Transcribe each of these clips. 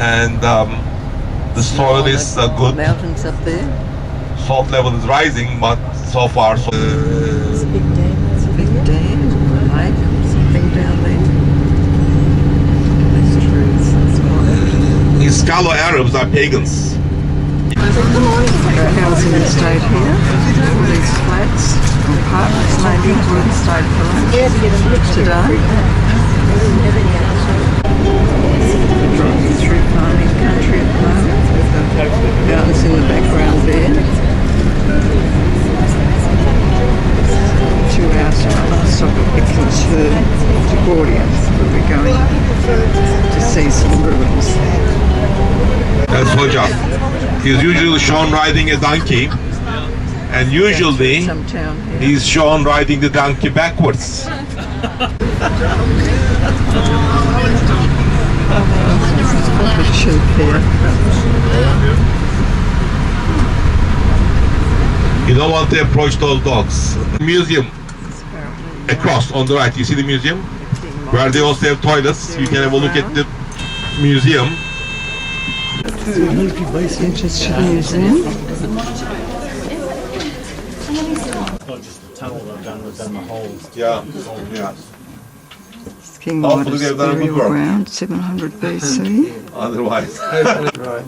and the soil is good. Mountains up there. Salt level is rising, but so far so. It's a big dam. It's a big dam. Lake. Something down there. These trees. These Scalo Arabs are pagans. Our housing estate here. All these flats or apartments made into an estate for today. Driving through farming country at the moment. Mountains in the background there. 2 hours to our last stop at Wickens to Gordia. We're going to see some ruins. That's Hoca. He's usually shown riding a donkey, and usually Some town here. he's shown riding the donkey backwards. Look at sheep here. You don't want to approach those dogs. Museum across on the right. You see the museum where they also have toilets. You can have a look at the museum. Entrance to the museum. Not just the tunnel they've done the whole. Yeah. It's King Hopefully Midas they've done a good burial work. ground, 700 BC. Otherwise. Right.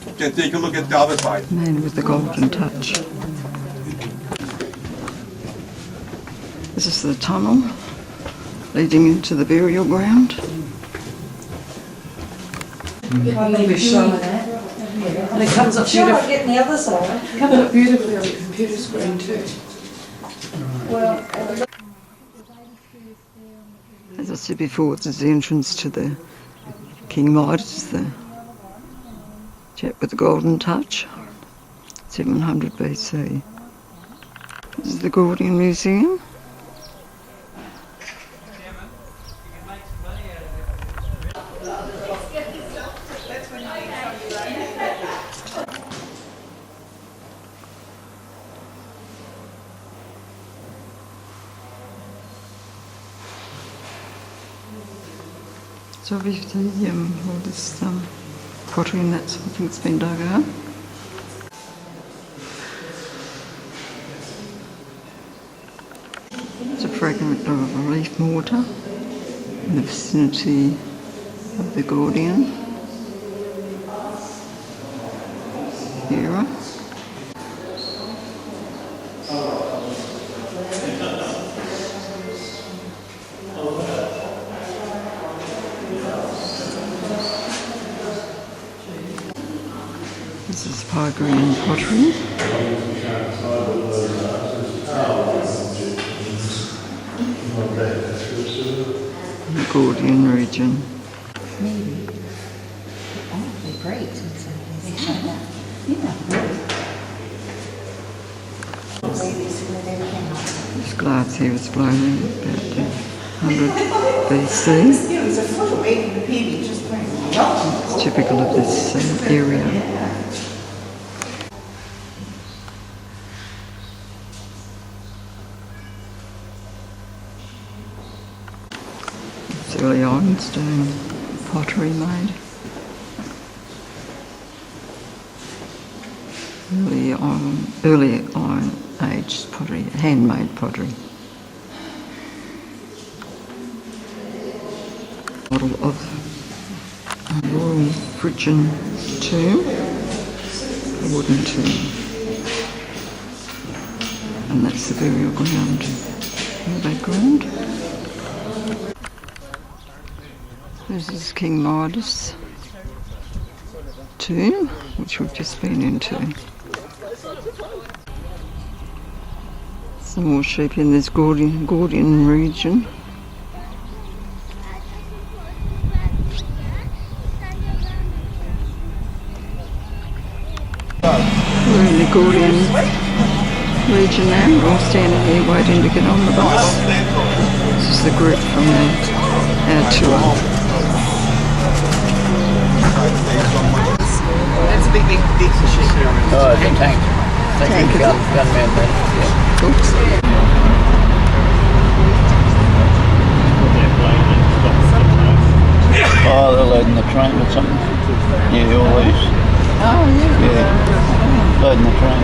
You can take a look at the other side. Man with the golden touch. This is the tunnel leading into the burial ground. And it comes up beautifully. Getting the other side. Comes up beautifully on the computer screen too. As I said before, this is the entrance to the King Midas, the chap with the golden touch, 700 BC. This is the Gordian Museum. So obviously all this pottery and that sort of thing's been dug up. It's a fragment of a relief mortar in the vicinity of the Gordian era. This is Pygorean pottery. In the Gordian region. This glass here was blown in about 100 BC. It's typical of this area. It's early ironstone pottery made. Early Iron Age pottery, handmade pottery. Model of a Royal Phrygian tomb, a wooden tomb. And that's the burial ground in the background. This is King Midas tomb, which we've just been into. Some more sheep in this Gordian region. We're in the Gordian region now. We're all standing here waiting to get on the bus. This is the group from our tour. That's a big machine. Oh, it's a tank. Gunman then. Yeah. Oops. train or something. Yeah, all these. Oh, yeah. Yeah, loading the train.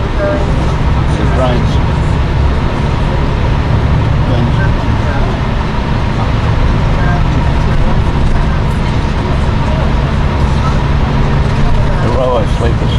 The trains. The railway sleepers.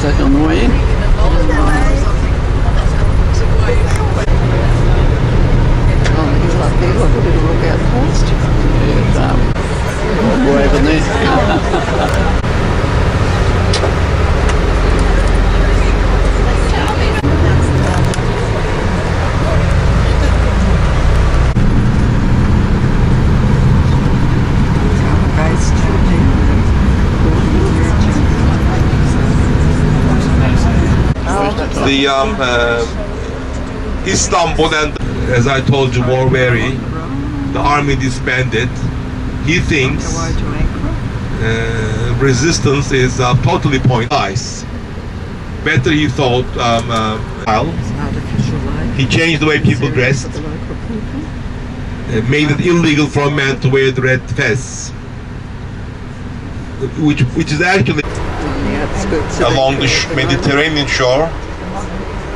That's on the way in. Yeah, waving there. The Istanbul and, as I told you, more wary. The army disbanded. He thinks resistance is totally pointless. Better, he thought, he changed the way people dressed, made it illegal for a man to wear the red fez, which is actually along the Mediterranean shore.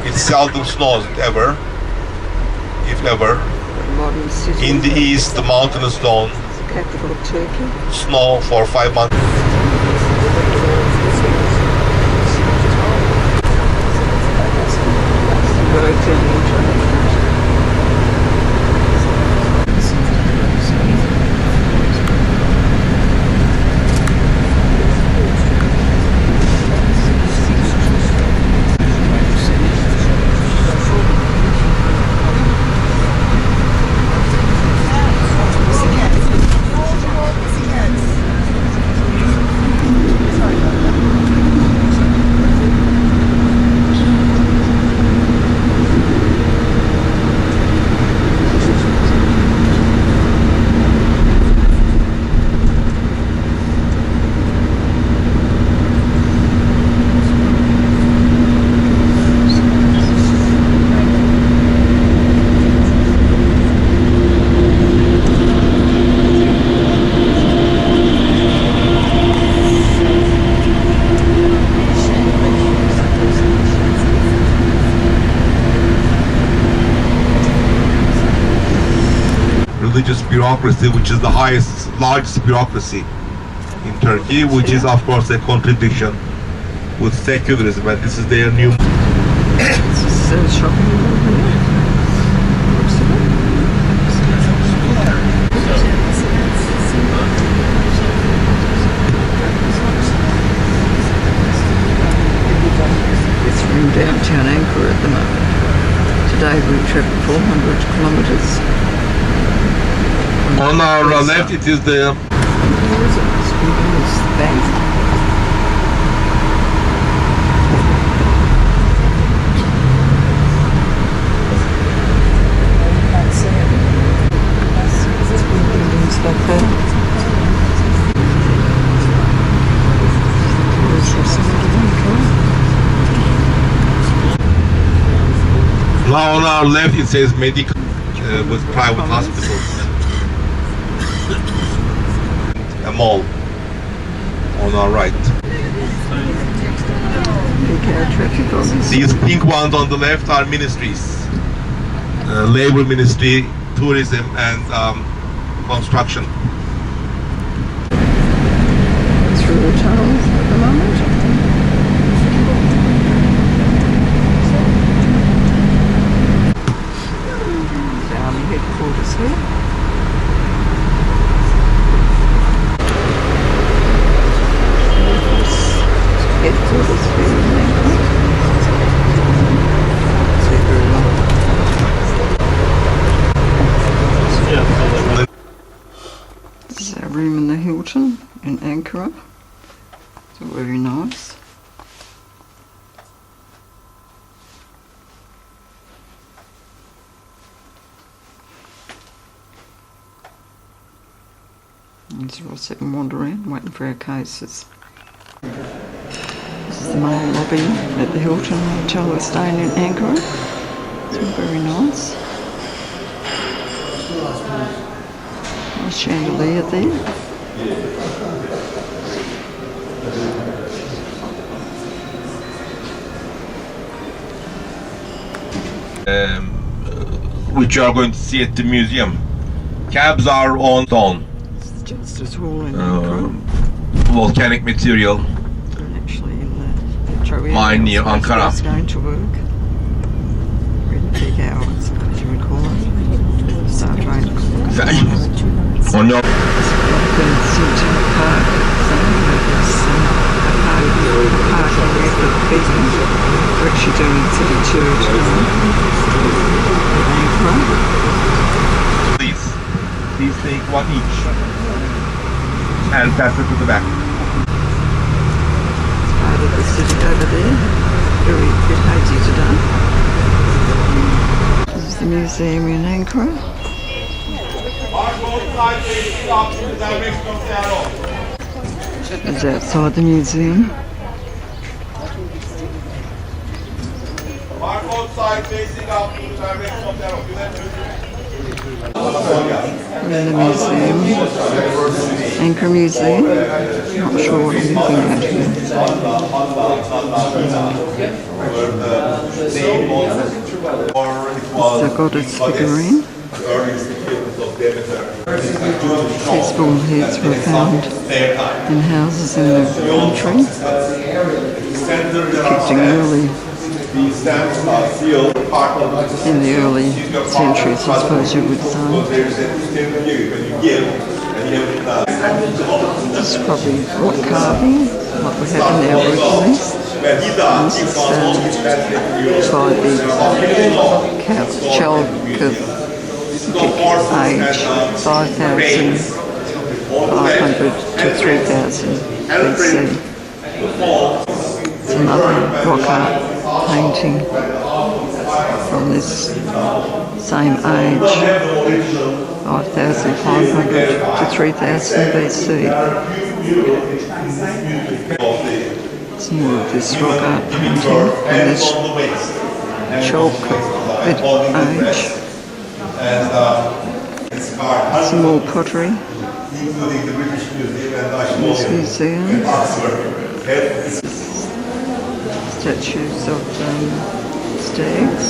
It seldom snows ever, if ever. In the east, the mountainous zone, snow for 5 months. Religious bureaucracy, which is the largest bureaucracy in Turkey, which is of course a contradiction with secularism, and this is their new. It's from downtown Angkor at the moment. Today we travelled 400 kilometres. On our left, it is the It's the bank. Back there. now on our left. It says medical with private hospitals. A mall on our right. Big air traffic on These pink ones on the left are ministries. Labor Ministry, Tourism and Construction. through the tunnels at the moment. Down the headquarters here. Headquarters here in England. See very well. This is our room in the Hilton in Ankara. So very nice. And so we'll sit and wander around waiting for our cases. This is the main lobby at the Hilton Hotel we're staying in Ankara. It's very nice. Nice chandelier there. Which you are going to see at the museum. Cabs are on stone, It's just as well in Ankara. volcanic material. And actually in the metro area. Mine near Ankara. It's going to work. Really peak hours, as you would call it. Start train to On your Centre Park. So there's a park area for the people. We're actually doing city tour today. Ankara. please take one each and pass it to the back. Part of the city over there. Very bit hazy today. This is the museum in Ankara. It's outside the museum. We're in the museum. Ankara Museum. Not sure what I'm looking at here. The goddess figurine. These bull heads were found in houses in the country, depicting in the early centuries, I suppose you would say. This is probably rock carving, like we have in our Hercules. And this is by the Chalcolithic age, 5,500 to 3,000 BC. It's another rock art painting from this same age, 5,500 to 3,000 BC. Some more of this rock art painting from this Chalcolithic age. Some more pottery. This museum. Statues of stags.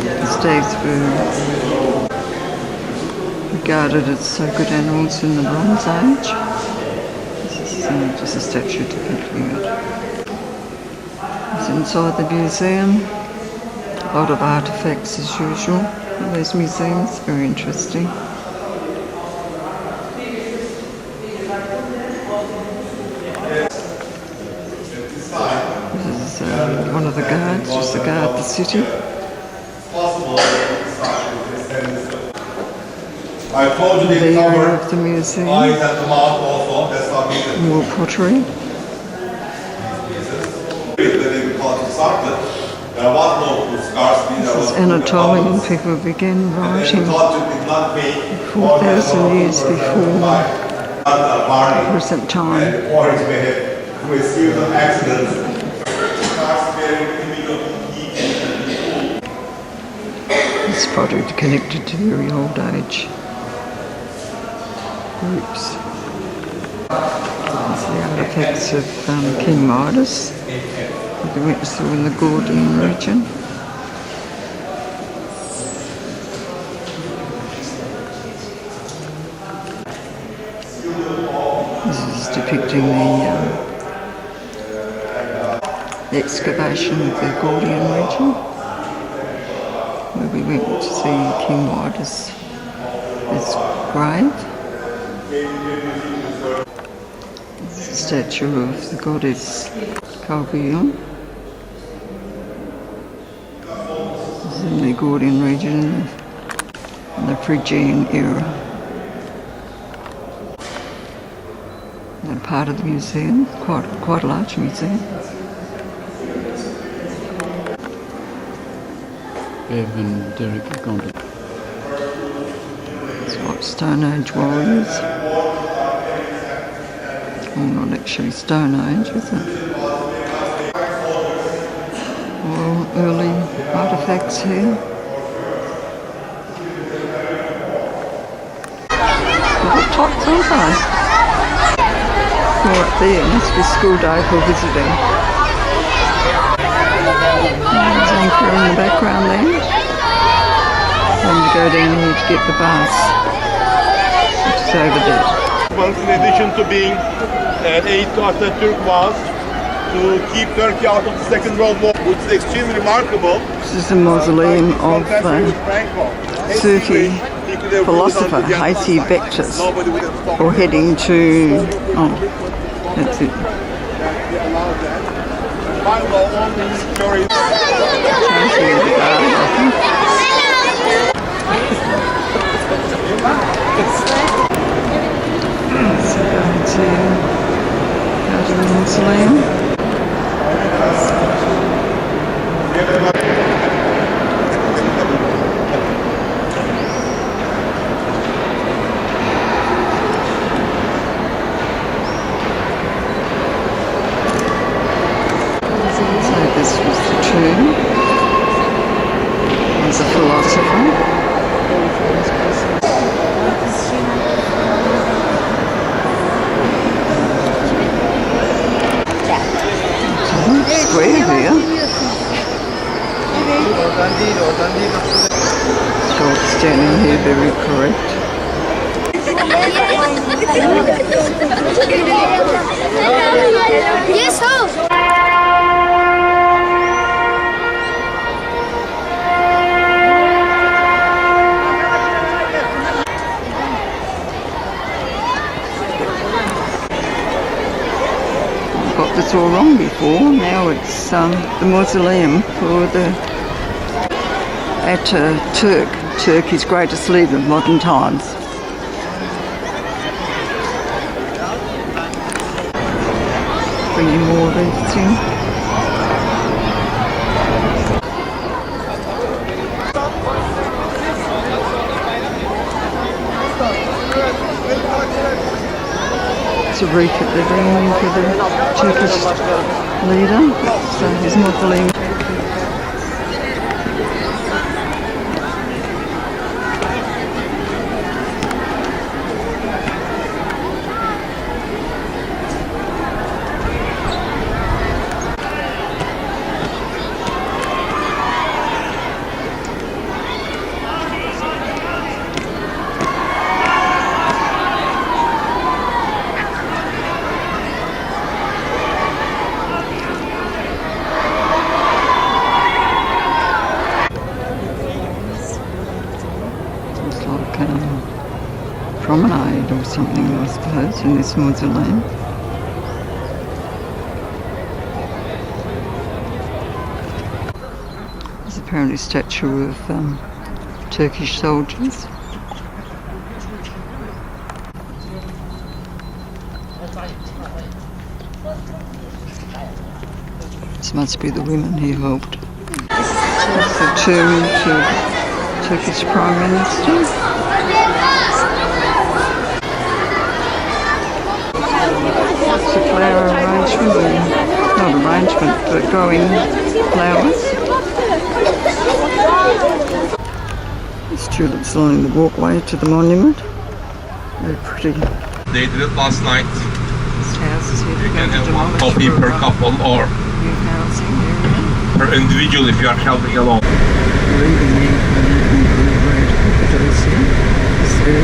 The stags were regarded as sacred animals in the Bronze Age. This is just a statue depicting it. It's inside the museum. A lot of artefacts as usual in these museums. Very interesting. This is one of the guards, just to guard the city. possible. I told you The they area cover of the museum, eyes and the mouth also. That's not needed. more pottery. They call it started. There was no scarcity. There This was is food Anatolian. abundance. People began And then writing the culture did not make 4,000 years before Barney. present time. And the quarries may have through a series of accidents. Cars bearing immediate heat and cool. This project connected to very old age groups. There's the artifacts of King Midas, who went to in the Gordian region. This is depicting the excavation of the Gordian region, where we went to see King Midas' grave. This is a statue of the goddess Calbion. This is in the Gordian region in the Phrygian era. And part of the museum, quite a large museum. Bev and Derek have gone to. It's like Stone Age warriors. Well, not actually Stone Age, is it? Well, early artifacts here. Little tots, aren't they? Right there, must be school day for visiting. There's Anchor in the background there. Time to go down here to get the bus, which is over there. In addition to being an aid to Atatürk was to keep Turkey out of the Second World War, which is extremely remarkable. This is the mausoleum of Turkey philosopher Hayati Bektas, or heading to, that's it. So going to the mausoleum. This was the tomb. There's a philosopher. Square here. God standing here very correct. Yes, house. Got this all wrong before. Now it's the mausoleum for the Ataturk, Turkey's greatest leader of modern times. Bringing more of these in. It's a wreath that they're bringing in for the Turkish leader. So his mausoleum. Promenade or something, I suppose, in this mausoleum. There's a apparently statue of Turkish soldiers. This must be the women he helped. It's the tomb to Turkish Prime Minister. It's a flower arrangement, not arrangement, but growing flowers. There's tulips lining the walkway to the monument. Very pretty. They did it last night. This house is here. You can have one copy per couple or New housing area. per individual if you are traveling alone. Leaving the road Cappadocia. It's very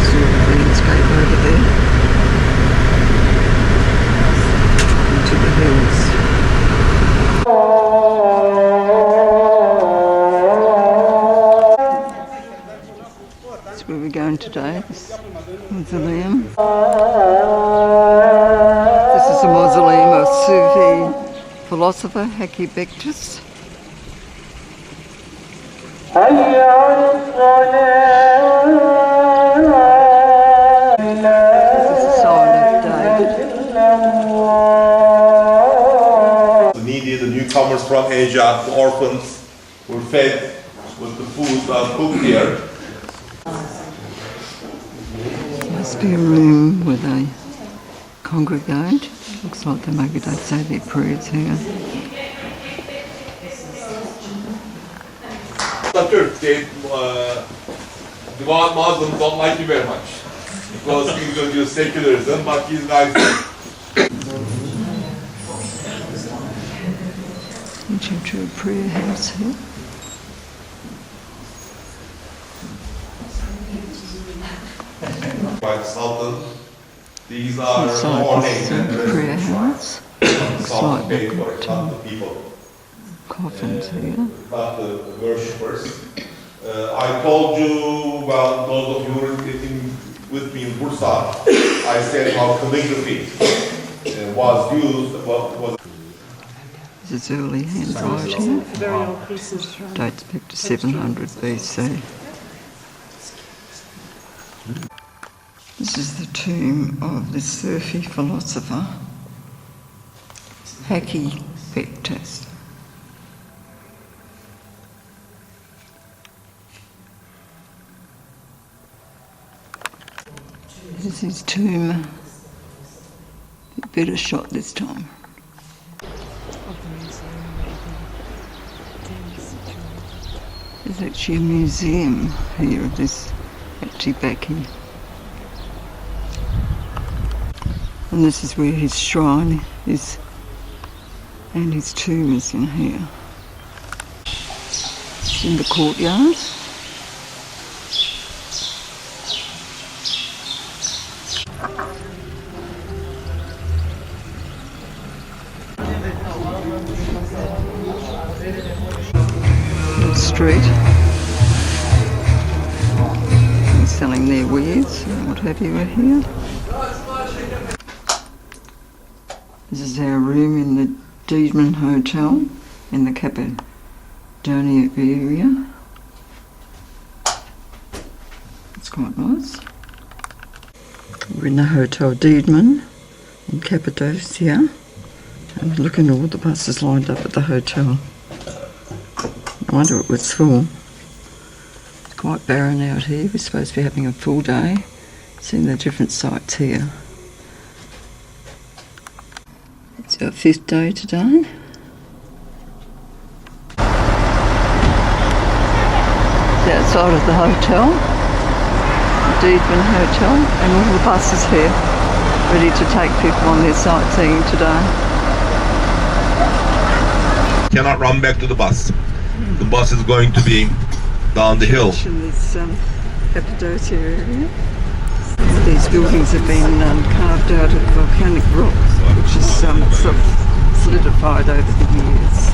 sort of landscape over there. Into the hills. That's where we're going today, this mausoleum. This is a mausoleum of Sufi philosopher Haki Bektas. This is a sign of David. The needy, the newcomers from Asia, the orphans were fed with the food cooked here. Must be a room where they congregate. Looks like they maybe don't say their prayers here. Devout Muslims don't like you very much because he's going to do secularism, but he's nice. Entering to a prayer house here. By the Sultan, these are Inside ornate this prayer house. Looks Sultan like paid they've for it, got not the people, coffins here. not the worshippers. I told you, well, those of you who were getting with me in Bursa, I said how calligraphy was used, was This is early handwriting. Dates back to 700 BC. This is the tomb of the Sufi philosopher Haki Bektas. This is his tomb. A better shot this time. There's actually a museum here of this Atibaki. And this is where his shrine is, and his tomb is in here. It's in the courtyard. The street. They're selling their wares and what have you here. This is our room in the Deedman Hotel in the Cappadocia area. It's quite nice. We're in the Hotel Deedman in Cappadocia. And looking at all the buses lined up at the hotel. No wonder it was full. It's quite barren out here. We're supposed to be having a full day. Seeing the different sites here. It's our 5th day today. It's outside of the hotel, the Deedman Hotel, and all the buses here ready to take people on their sightseeing today. cannot run back to the bus. The bus is going to be down the hill. In this Cappadocia area. These buildings have been carved out of volcanic rock, which is sort of solidified over the years.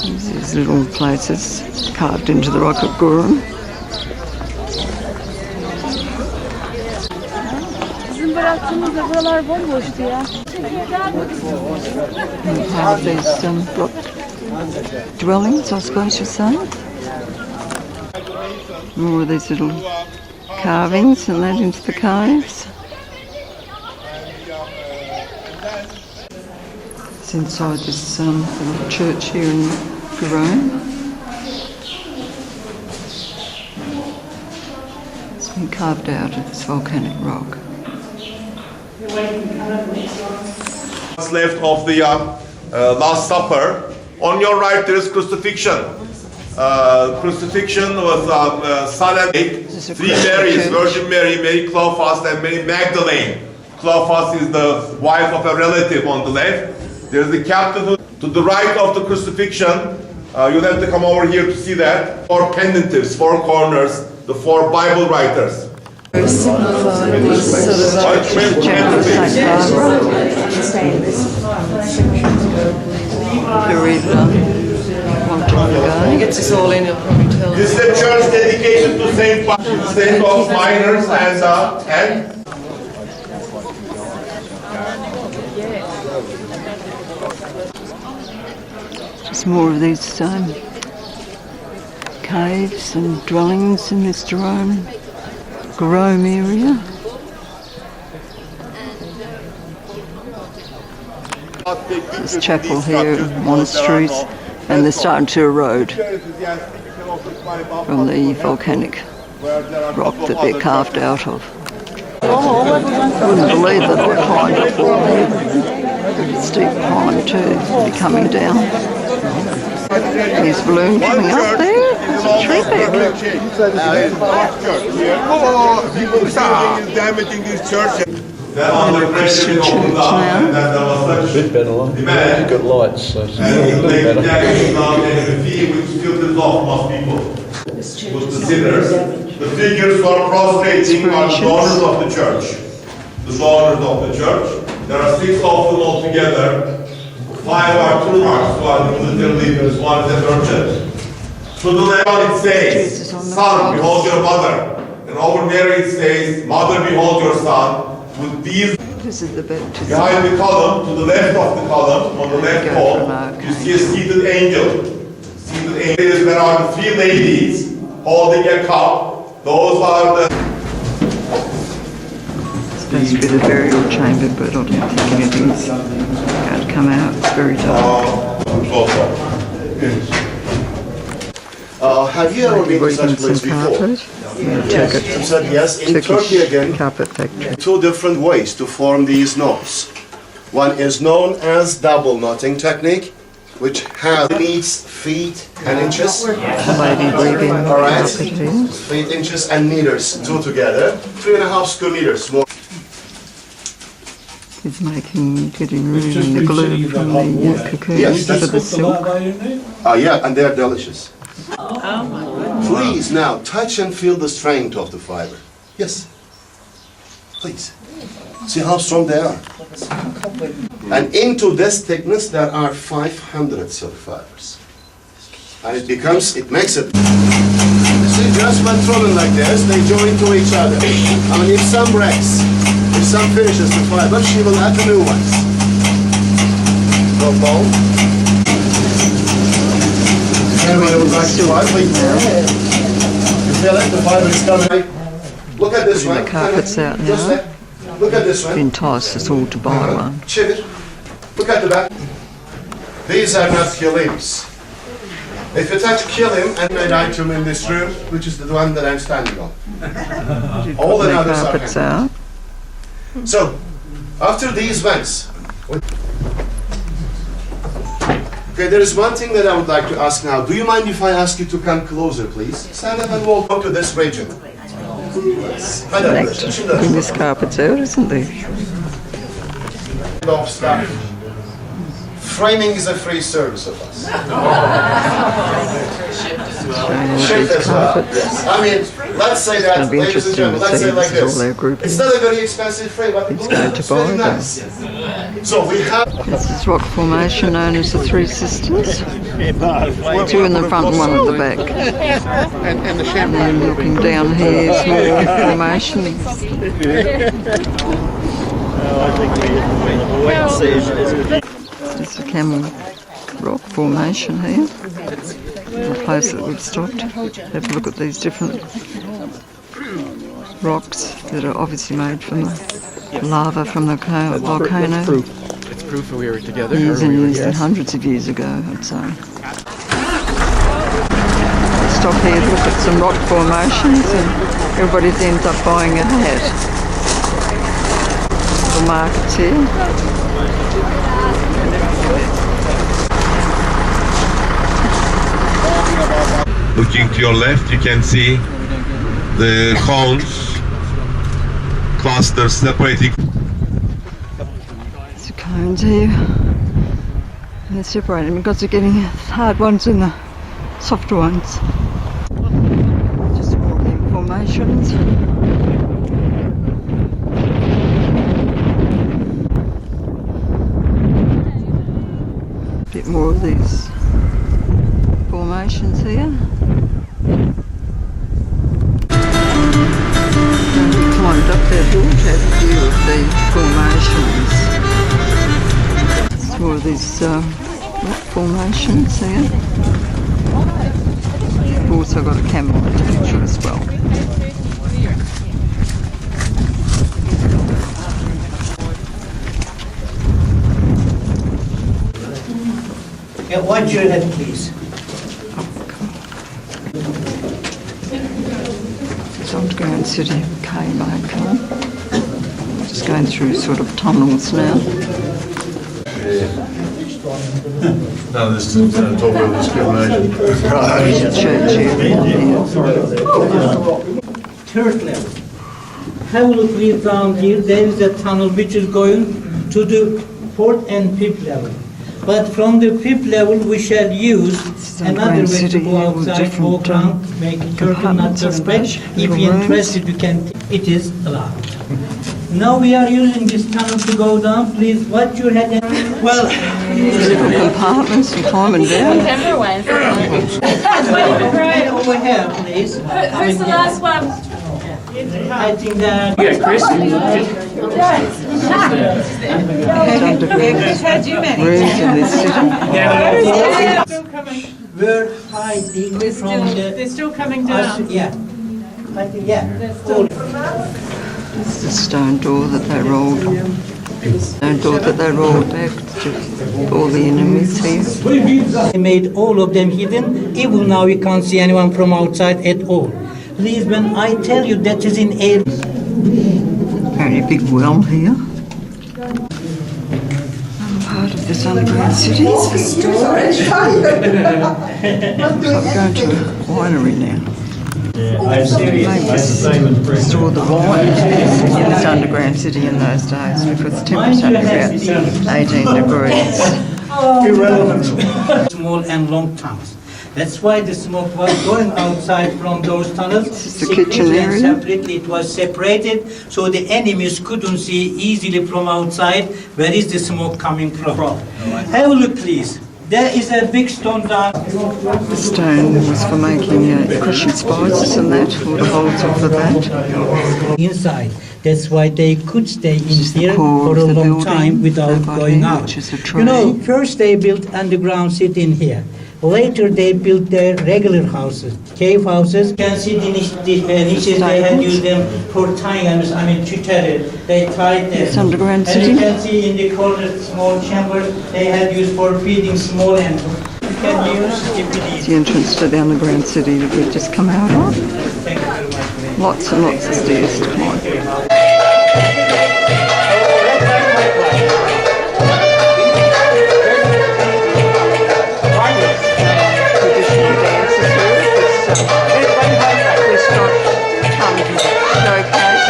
These little places carved into the rock of Gorum. bıraktığımızda buralar bomboştu ya. How these block dwellings, I suppose you say. More of these little carvings and that into the caves. It's inside this little church here in Jerome. It's been carved out of this volcanic rock. What's left of the Last Supper. On your right there is crucifixion. Crucifixion was Son and is a three Christian Marys, church. Virgin Mary, Mary Clophas, and Mary Magdalene. Clophas is the wife of a relative on the left. There's the captain to the right of the crucifixion. You'll have to come over here to see that. Four pendentives, four corners, the four Bible writers. Chapel of St. Barbara. Buried one time ago. Gets us all in, he'll probably tell This us. is a church dedicated to Saint of Minors and Just more of these caves and dwellings in this Jerome area. This chapel here, monasteries, and they're starting to erode from the volcanic rock that they're carved out of. Wouldn't believe that I climbed up all there. Steep climb too, be coming down. There's balloon coming up there. It's a tree bed. damaging this church. On the Christian church now. Bit better light. Demand. You've got lights, so it's a And little they bit better. damage down and the fee which filters off most people. With the sinners. The figures who are prostrating are the donors of the church. The donors of the church. There are 6 of them altogether. 5 are true hearts who are the military leaders, 1 is a virgin. To the left it says, Son, behold your mother. And over there it says, Mother, behold your son. With these This is the baptism. behind the column, to the left of the column, on the left wall, you see a seated angel. Seated angels, there are the 3 ladies holding a cup. Those are the Supposed to be the burial chamber, but I don't think anything's going to come out. It's very dark. Have you ever been to such Reading place some before? carpet. You said yes. In Turkey again, Turkish carpet factory. 2 different ways to form these knots. One is known as double knotting technique, which needs feet and inches. The lady weaving All right. carpet here. Feet, inches, and meters, 2 together. 3.5 square meters. More. He's getting rid of the glue from the cocoon Yes, for that's the silk. Yeah, and they're delicious. Please now touch and feel the strength of the fiber. Yes. Please. See how strong they are. And into this thickness there are 500 silk fibers. And it makes it. You see, just when thrown like this, they join to each other. I mean, if some breaks, if some finishes the fiber, she will add the new ones. No bone. Anybody would like to try, please. You feel it? The fiber is coming. Look at this one. The carpet's out Just now. like- Look at this one. Entice us all to buy one. Check it. Look at the back. These are not kilims. If you touch kilim, and an item in this room, which is the one that I'm standing on. All the The others are carpet's hand. out. So, after these vents, okay, there is one thing that I would like to ask now. Do you mind if I ask you to come closer, please? Stand up and walk up to this region. Putting this carpet's out, isn't there? Of stuff. Framing is a free service of us. Showing all Shift these as well. carpets. I mean, let's say that, It's going to be ladies and interesting gentlemen, to let's see. say like This is all this. our grouping. It's not a very expensive frame, but It's going to it's very buy them. nice. So we have This is rock formation known as the Three Sisters. 2 in the front and 1 at the back. and the And then looking down here is more formation. I think we'll wait and see. It's a Camel Rock formation here. The place that we've stopped. Have a look at these different rocks that are obviously made from the lava from the volcano. It's proof that we were together. Years and years and hundreds of years ago, I'd say. Stop here to look at some rock formations and everybody ends up buying a hat. The markets here. Looking to your left, you can see the cones, clusters separating. The cones here. And they're separated because they're getting the hard ones and the softer ones. Just more of the formations. A bit more of these formations here. And we climbed up that hill to have a view of the formations. It's more of these rock formations here. We've also got a camel in the picture as well. Yeah, watch your head, please. It's underground city of Carmichael. Just going through sort of tunnels now. No, this is talk about discrimination. Church here. Third level. Have a look please down here. There is a tunnel which is going to the fourth and fifth level. But from the fifth level we shall use another way to go outside, walk around, make curtain, not turn back. If you're interested, you can. It is allowed. Now we are using this tunnel to go down. Please watch your head. Well, Little compartments and climbing down. right over here, please. Who's the last one? I think that. Yeah, Chris. Rooms in this city. We're hiding from the. They're still coming down. Yeah. I think, yeah. Cool. It's the stone door that they rolled. Stone door that they rolled back to all the enemies here. They made all of them hidden. Even now we can't see anyone from outside at all. Please, when I tell you that is in air. Very big well here. Part of this underground city. I'm going to a winery now. I Store the wine in this underground city in those days because temperature was about 18 degrees. Small and long tunnels. That's why the smoke was going outside from those tunnels. is the kitchen area. Separately, it was separated, so the enemies couldn't see easily from outside where is the smoke coming from. Have a look, please. There is a big stone down. The stone was for making crushing spices and that, all the holes are for that. Inside. That's why they could stay in This is the here core for of a the long building time without over going here, out. which is a You know, tray. first they built underground city in here. Later they built their regular houses, cave houses. You can see the niches, they had used them for tying, to tether. They tied them. It's underground And city. you can see in the corner small chambers they had used for feeding small animals. You can use if you need. The entrance to the underground city that we've just come out of. Thank you very much. Lots and lots of stairs to climb. Traditional dances here. Restaurant showcase.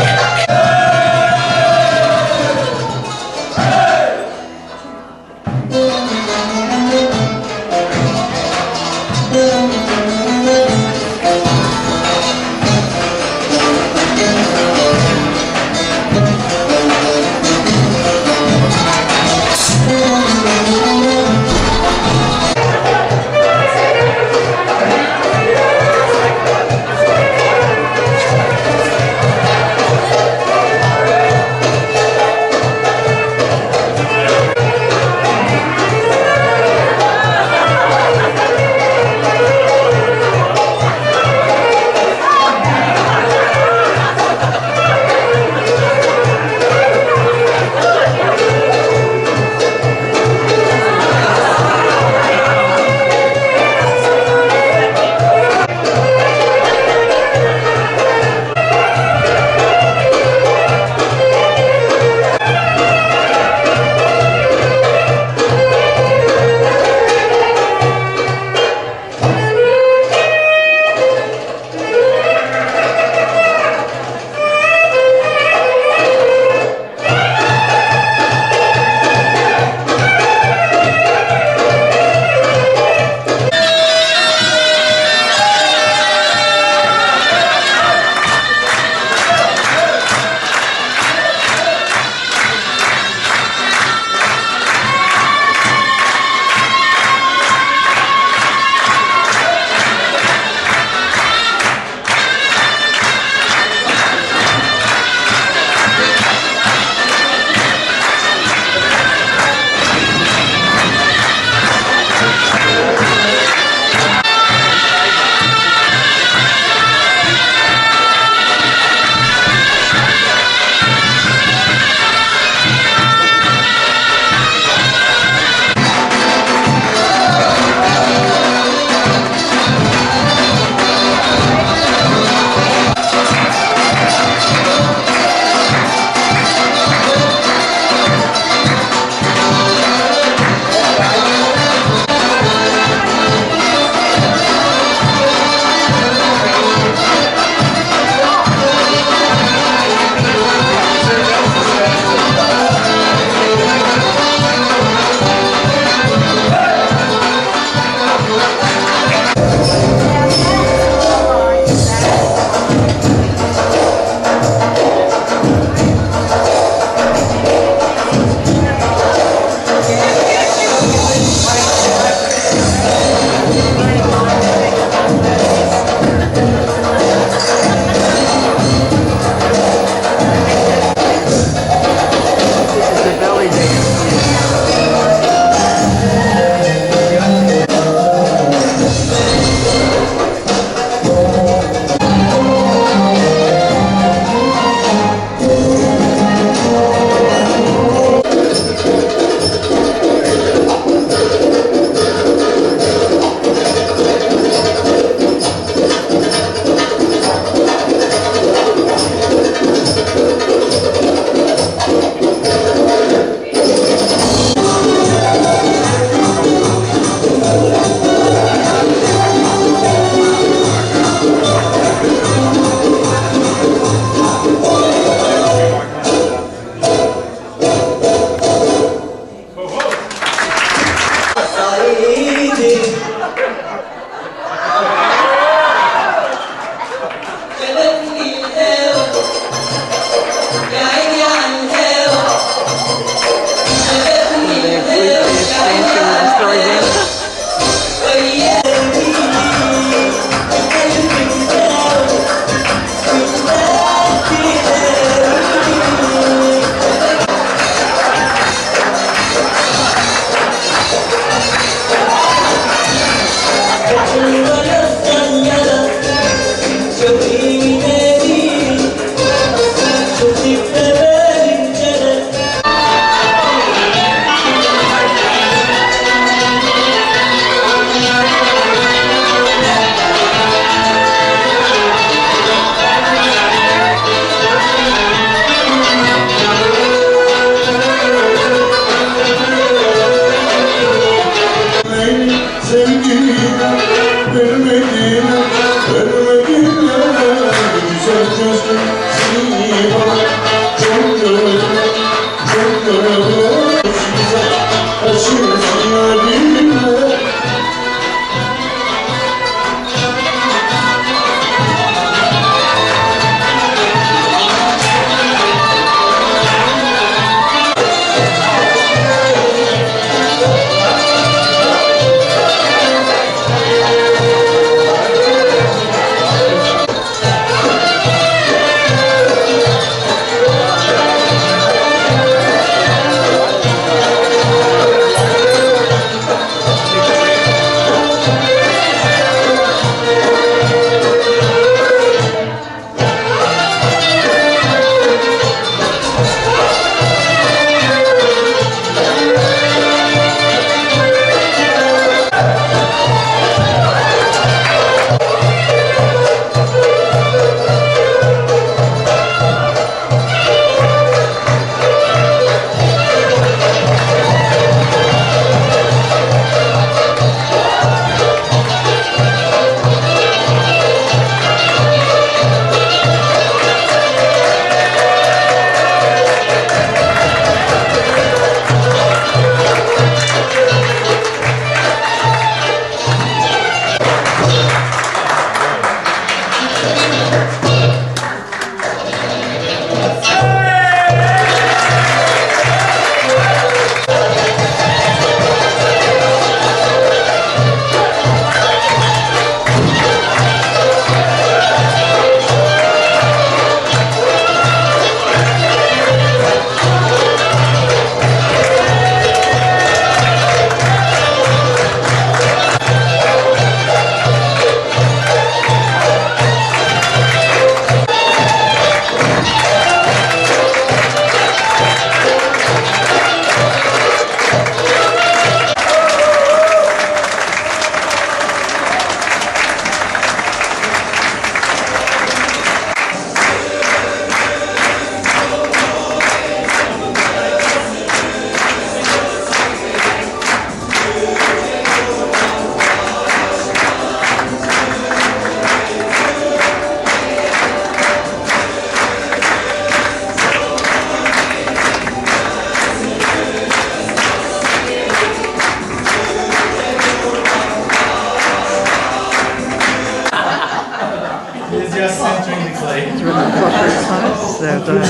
just centering the clay. It's really pottery place. They're doing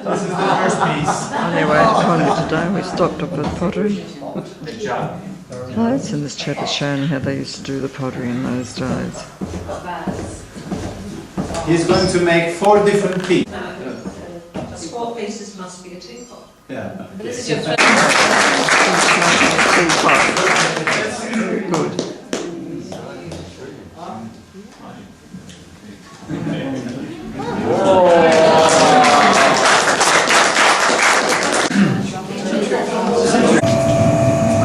This is the first piece. anyway, finally today we stopped up at pottery Good job. place, and this chap is showing how they used to do the pottery in those days. He's going to make 4 different pieces. 4 pieces must be a teapot. Yeah. This is your first. Very good.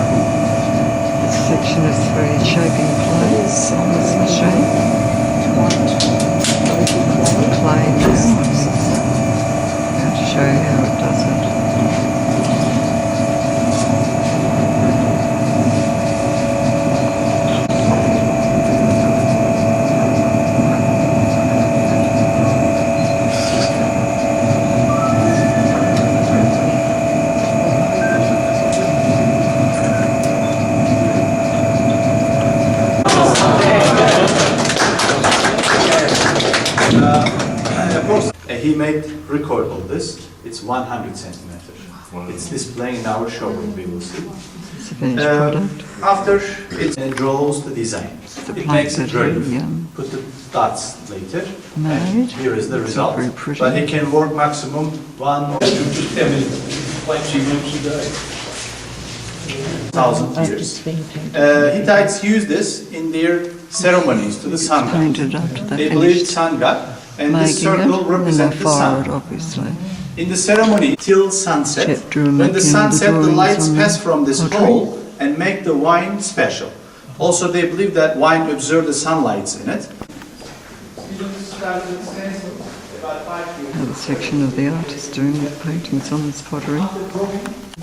This section is for shaping clays on this machine. Clay now. I'm going to show you how it does it. He made record of this. It's 100 centimeters. It's displaying in our showroom, we will see. It's a finished product. After it draws the design. The It makes it plant ready. that he, Put the dots later. made. And here is the It's result. very pretty. But he can work maximum 1,000 years. Hittites use this in their ceremonies to the sun god. Painted after they They believe finished sun god, and this making it, circle and then represents they the fire it, sun. obviously. In the ceremony till sunset, Chip drew when making the the sunset, the drawings lights on pass the from this pottery. hole and make the wine special. Also, they believe that wine absorbs the sunlights in it. Another section of the artist doing the paintings on this pottery.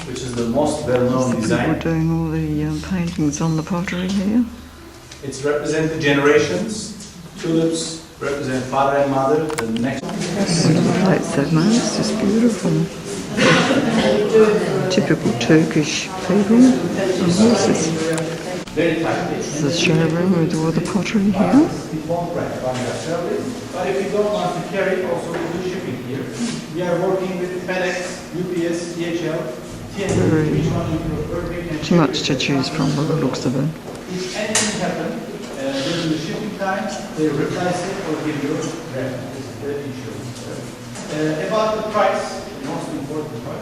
Which is the most well-known People design. doing all the paintings on the pottery here. It's represent the generations. Tulips represent father and mother. The next Look at the plates they've made, it's just beautiful. Typical Turkish people on horses. very tightly. This is a showroom with all the pottery here. It won't break when you are traveling. But if you don't want to carry, also we do shipping here. We are working with FedEx, UPS, DHL, TNT. Very Which one you prefer? We can too much to choose from by the looks of it. If anything happens during the shipping time, they replace it or give you the insurance. About the price, the most important part.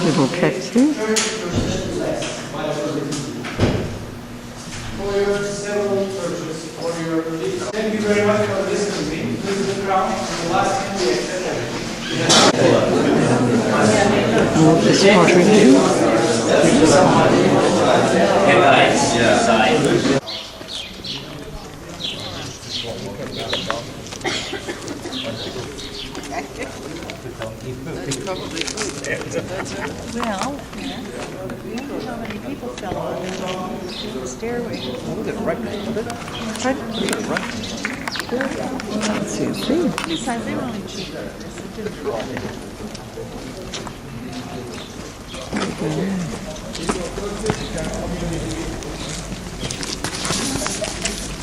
Little cats here. 30% less for your several purchase for your. Thank you very much for listening to me. This is the crown. The last thing we accept everything. All of this pottery here. Well, how many people fell on the stairway? Let's see a thing. Besides, they were only cheap.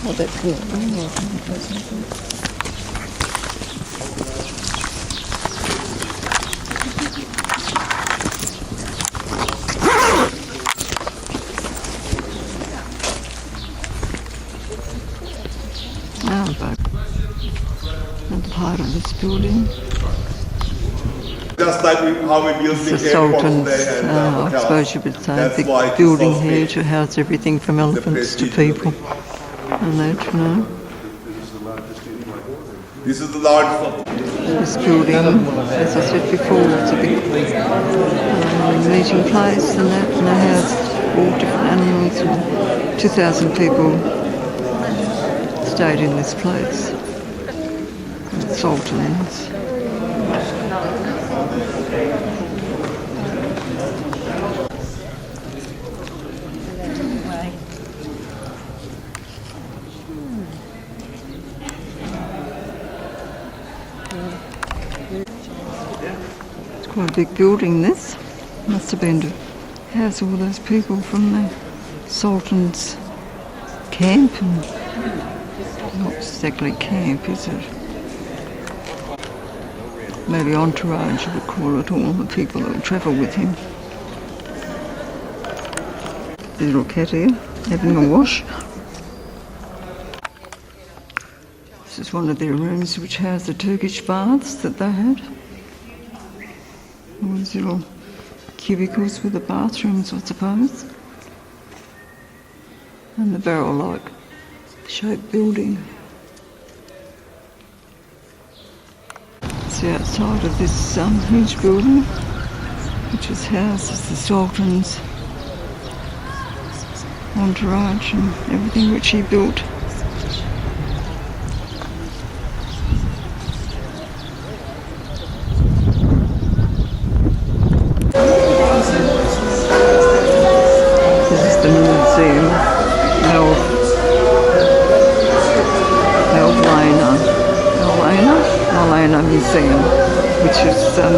Oh, that's good. Another part of this building. Just like how we build It's the the airport Sultan's, today and I hotel. suppose you would say, That's big why it's building so here big. to house everything from elephants to prestige of people. And that, you know. This is the largest. This building, as I said before, it's a big meeting place and that, and they house all different animals. And 2,000 people stayed in this place. The Sultans. It's quite a big building, this. Must have been to house all those people from the Sultan's camp and Not exactly camp, is it? Maybe entourage, you would call it, all the people that travel with him. The little cat here, having a wash. This is one of their rooms which housed the Turkish baths that they had. All these little cubicles with the bathrooms, I suppose. And the barrel-like shaped building. It's the outside of this huge building, which is houses the Sultan's entourage and everything which he built. This is the museum, Malena Museum, which is the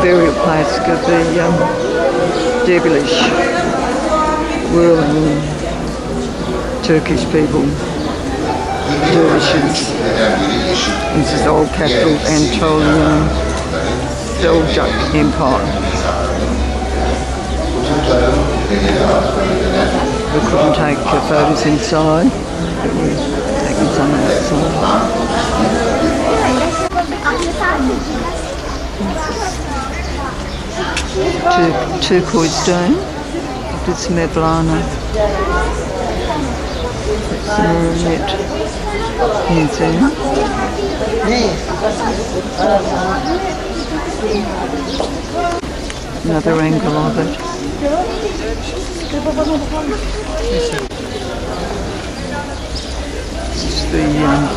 burial place of the Dervish whirling Turkish people, dervishes. This is old capital Anatolian Seljuk Empire. We couldn't take photos inside, but we're taking some outside. Turquoise stone of this Mevlana. It's the Mehmet Museum. Another angle of it. This is the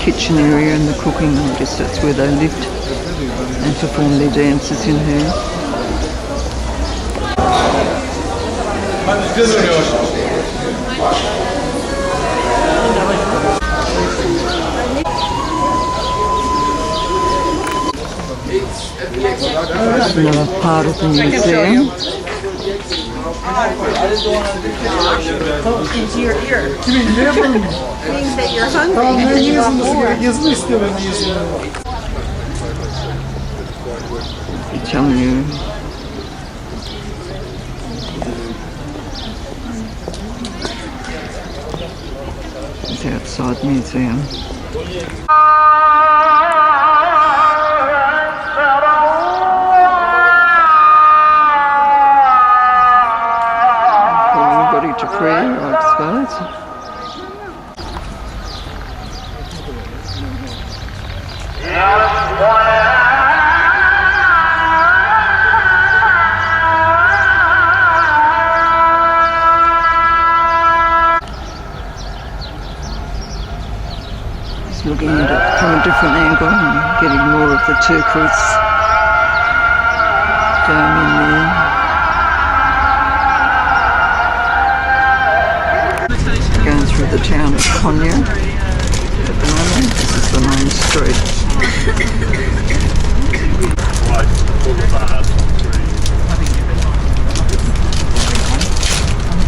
kitchen area and the cooking. I guess that's where they lived and performed their dances in here. That's another part of the museum. Into your ear. Means that you're hungry and you want more. Chanyu. It's outside the museum. To prayer, I suppose. Just looking at it from a different angle and getting more of the turquoise dome in there. Going through the town of Konya at the moment. This is the main street.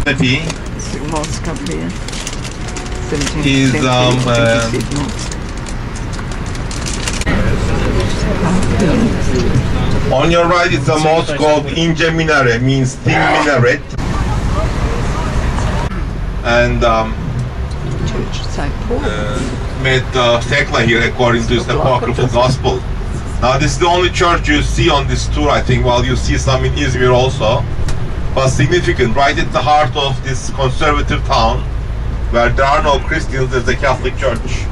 This little mosque up here. 17th Is, century mosque. On your right is a mosque called İnce Minare, means thin minaret. And Church of St. Paul. made Tekla here according to his apocryphal gospel. Now this is the only church you see on this tour, I think, while you see some in Izmir also. But significant, right at the heart of this conservative town, where there are no Christians, there's a Catholic church.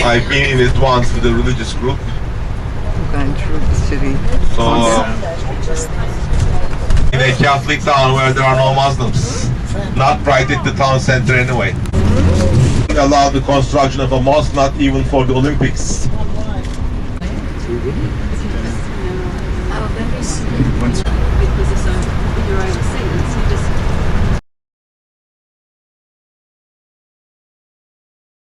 I've been in it once with a religious group. Going through the city. So, in a Catholic town where there are no Muslims. Not right at the town center anyway. Allow the construction of a mosque, not even for the Olympics. Because you're overseas, you just